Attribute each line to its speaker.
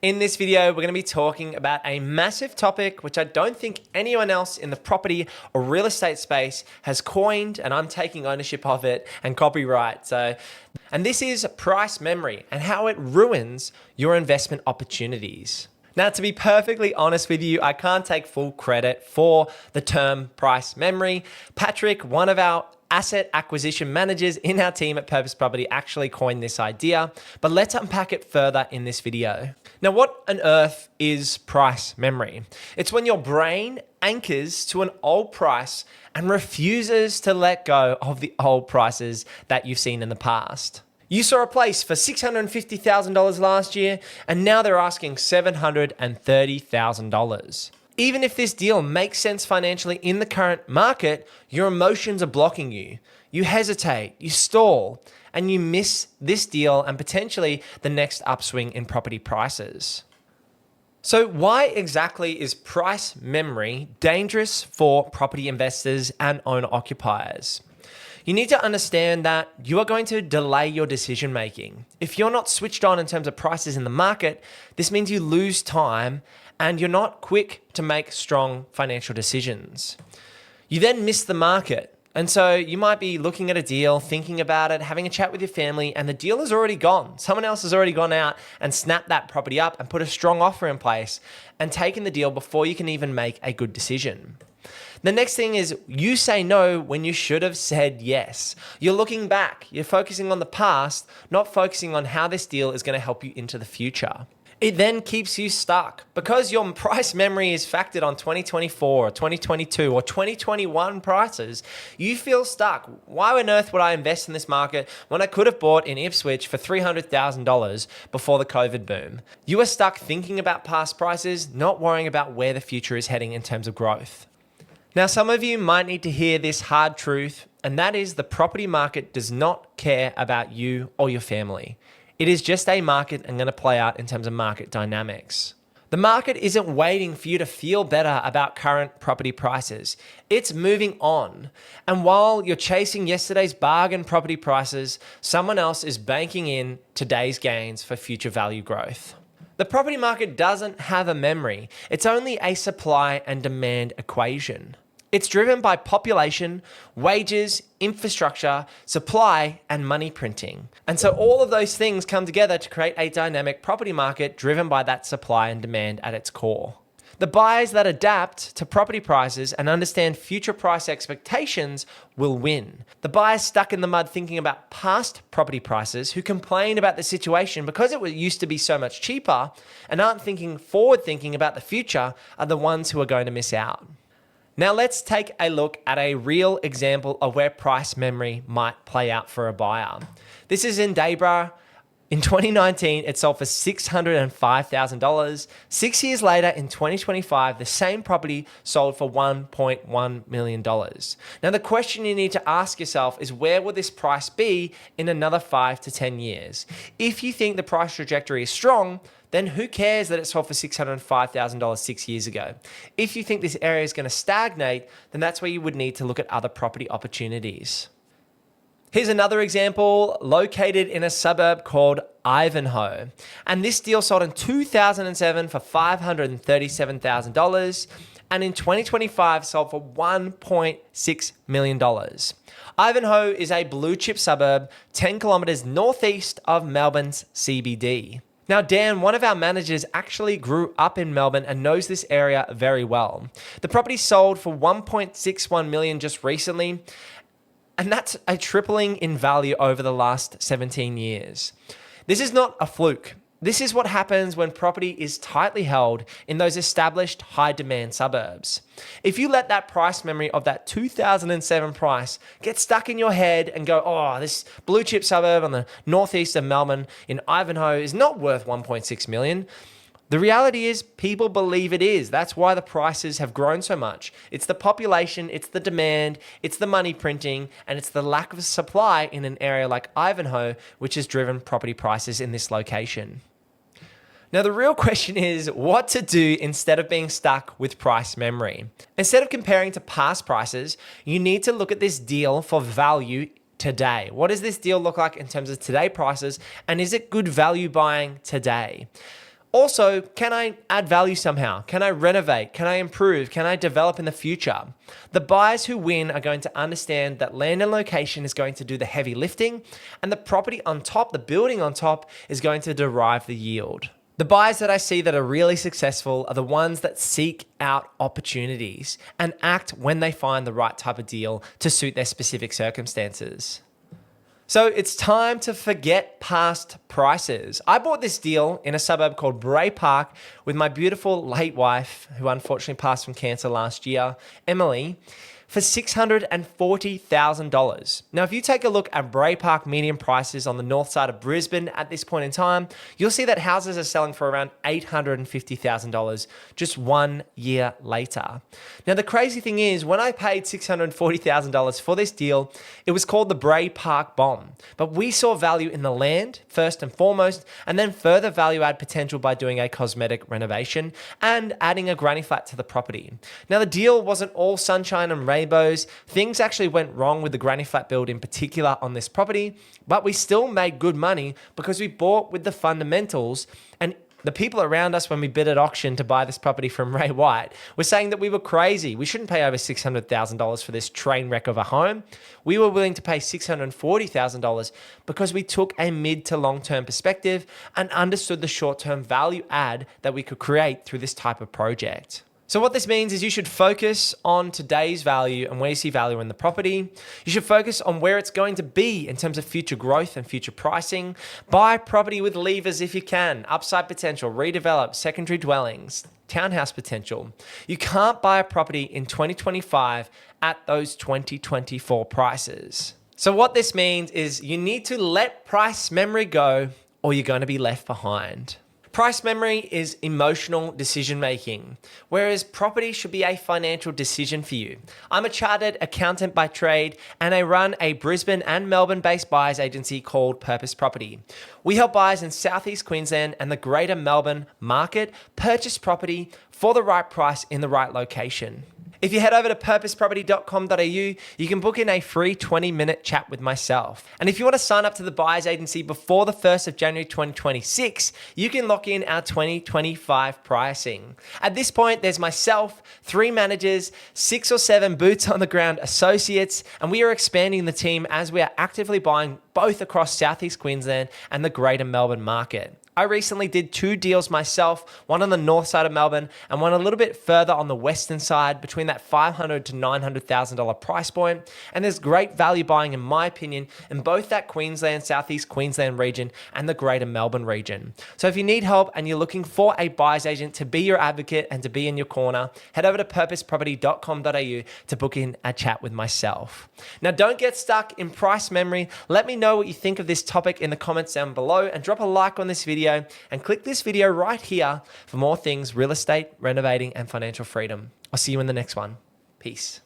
Speaker 1: In this video, we're going to be talking about a massive topic which I don't think anyone else in the property or real estate space has coined, and I'm taking ownership of it and copyright. And this is price memory and how it ruins your investment opportunities. Now, to be perfectly honest with you, I can't take full credit for the term price memory. Patrick, one of our asset acquisition managers in our team at Purpose Property, actually coined this idea, but let's unpack it further in this video. Now, what on earth is price memory? It's when your brain anchors to an old price and refuses to let go of the old prices that you've seen in the past. You saw a place for $650,000 last year, and now they're asking $730,000. Even if this deal makes sense financially in the current market, your emotions are blocking you. You hesitate, you stall, and you miss this deal and potentially the next upswing in property prices. So why exactly is price memory dangerous for property investors and owner-occupiers? You need to understand that you are going to delay your decision making. If you're not switched on in terms of prices in the market, this means you lose time and you're not quick to make strong financial decisions. You then miss the market. And so you might be looking at a deal, thinking about it, having a chat with your family, and the deal is already gone. Someone else has already gone out and snapped that property up and put a strong offer in place and taken the deal before you can even make a good decision. The next thing is you say no when you should have said yes. You're looking back, you're focusing on the past, not focusing on how this deal is going to help you into the future. It then keeps you stuck because your price memory is factored on 2024 or 2022 or 2021 prices. You feel stuck. Why on earth would I invest in this market when I could have bought in Ipswich for $300,000 before the COVID boom? You are stuck thinking about past prices, not worrying about where the future is heading in terms of growth. Now, some of you might need to hear this hard truth, and that is the property market does not care about you or your family. It is just a market and going to play out in terms of market dynamics. The market isn't waiting for you to feel better about current property prices. It's moving on. And while you're chasing yesterday's bargain property prices, someone else is banking in today's gains for future value growth. The property market doesn't have a memory. It's only a supply and demand equation. It's driven by population, wages, infrastructure, supply, and money printing. And so all of those things come together to create a dynamic property market driven by that supply and demand at its core. The buyers that adapt to property prices and understand future price expectations will win. The buyers stuck in the mud thinking about past property prices who complain about the situation because it used to be so much cheaper and aren't forward thinking about the future are the ones who are going to miss out. Now let's take a look at a real example of where price memory might play out for a buyer. This is in Debra. In 2019, it sold for $605,000. 6 years later, in 2025, the same property sold for $1.1 million. Now, the question you need to ask yourself is where will this price be in another 5 to 10 years? If you think the price trajectory is strong, then who cares that it sold for $605,000 6 years ago? If you think this area is going to stagnate, then that's where you would need to look at other property opportunities. Here's another example located in a suburb called Ivanhoe. And this deal sold in 2007 for $537,000 and in 2025 sold for $1.6 million. Ivanhoe is a blue chip suburb 10 kilometers northeast of Melbourne's CBD. Now, Dan, one of our managers, actually grew up in Melbourne and knows this area very well. The property sold for $1.61 million just recently, and that's a tripling in value over the last 17 years. This is not a fluke. This is what happens when property is tightly held in those established high demand suburbs. If you let that price memory of that 2007 price get stuck in your head and go, oh, this blue chip suburb on the northeast of Melbourne in Ivanhoe is not worth 1.6 million. The reality is people believe it is. That's why the prices have grown so much. It's the population, it's the demand, it's the money printing, and it's the lack of supply in an area like Ivanhoe, which has driven property prices in this location. Now, the real question is what to do instead of being stuck with price memory. Instead of comparing to past prices, you need to look at this deal for value today. What does this deal look like in terms of today prices, and is it good value buying today? Also, can I add value somehow? Can I renovate? Can I improve? Can I develop in the future? The buyers who win are going to understand that land and location is going to do the heavy lifting, and the property on top, the building on top, is going to derive the yield. The buyers that I see that are really successful are the ones that seek out opportunities and act when they find the right type of deal to suit their specific circumstances. So it's time to forget past prices. I bought this deal in a suburb called Bray Park with my beautiful late wife, who unfortunately passed from cancer last year, Emily, for $640,000. Now, if you take a look at Bray Park median prices on the north side of Brisbane at this point in time, you'll see that houses are selling for around $850,000 just 1 year later. Now, the crazy thing is, when I paid $640,000 for this deal, it was called the Bray Park Bomb. But we saw value in the land, first and foremost, and then further value add potential by doing a cosmetic renovation and adding a granny flat to the property. Now, the deal wasn't all sunshine and rainbows. Things actually went wrong with the granny flat build in particular on this property, but we still made good money because we bought with the fundamentals. And the people around us, when we bid at auction to buy this property from Ray White, were saying that we were crazy. We shouldn't pay over $600,000 for this train wreck of a home. We were willing to pay $640,000 because we took a mid to long-term perspective and understood the short-term value add that we could create through this type of project. So what this means is you should focus on today's value and where you see value in the property. You should focus on where it's going to be in terms of future growth and future pricing. Buy property with levers if you can, upside potential, redevelop, secondary dwellings, townhouse potential. You can't buy a property in 2025 at those 2024 prices. So what this means is you need to let price memory go or you're going to be left behind. Price memory is emotional decision making, whereas property should be a financial decision for you. I'm a chartered accountant by trade, and I run a Brisbane and Melbourne-based buyers agency called Purpose Property. We help buyers in Southeast Queensland and the Greater Melbourne market purchase property for the right price in the right location. If you head over to purposeproperty.com.au, you can book in a free 20-minute chat with myself. And if you want to sign up to the buyer's agency before the 1st of January 2026, you can lock in our 2025 pricing. At this point, there's myself, 3 managers, 6 or 7 boots on the ground associates, and we are expanding the team as we are actively buying both across Southeast Queensland and the Greater Melbourne market. I recently did 2 deals myself, one on the north side of Melbourne and one a little bit further on the western side between that $500,000 to $900,000 price point. And there's great value buying, in my opinion, in both that Queensland, Southeast Queensland region and the Greater Melbourne region. So if you need help and you're looking for a buyer's agent to be your advocate and to be in your corner, head over to purposeproperty.com.au to book in a chat with myself. Now, don't get stuck in price memory. Let me know what you think of this topic in the comments down below and drop a like on this video and click this video right here for more things real estate, renovating, and financial freedom. I'll see you in the next one. Peace.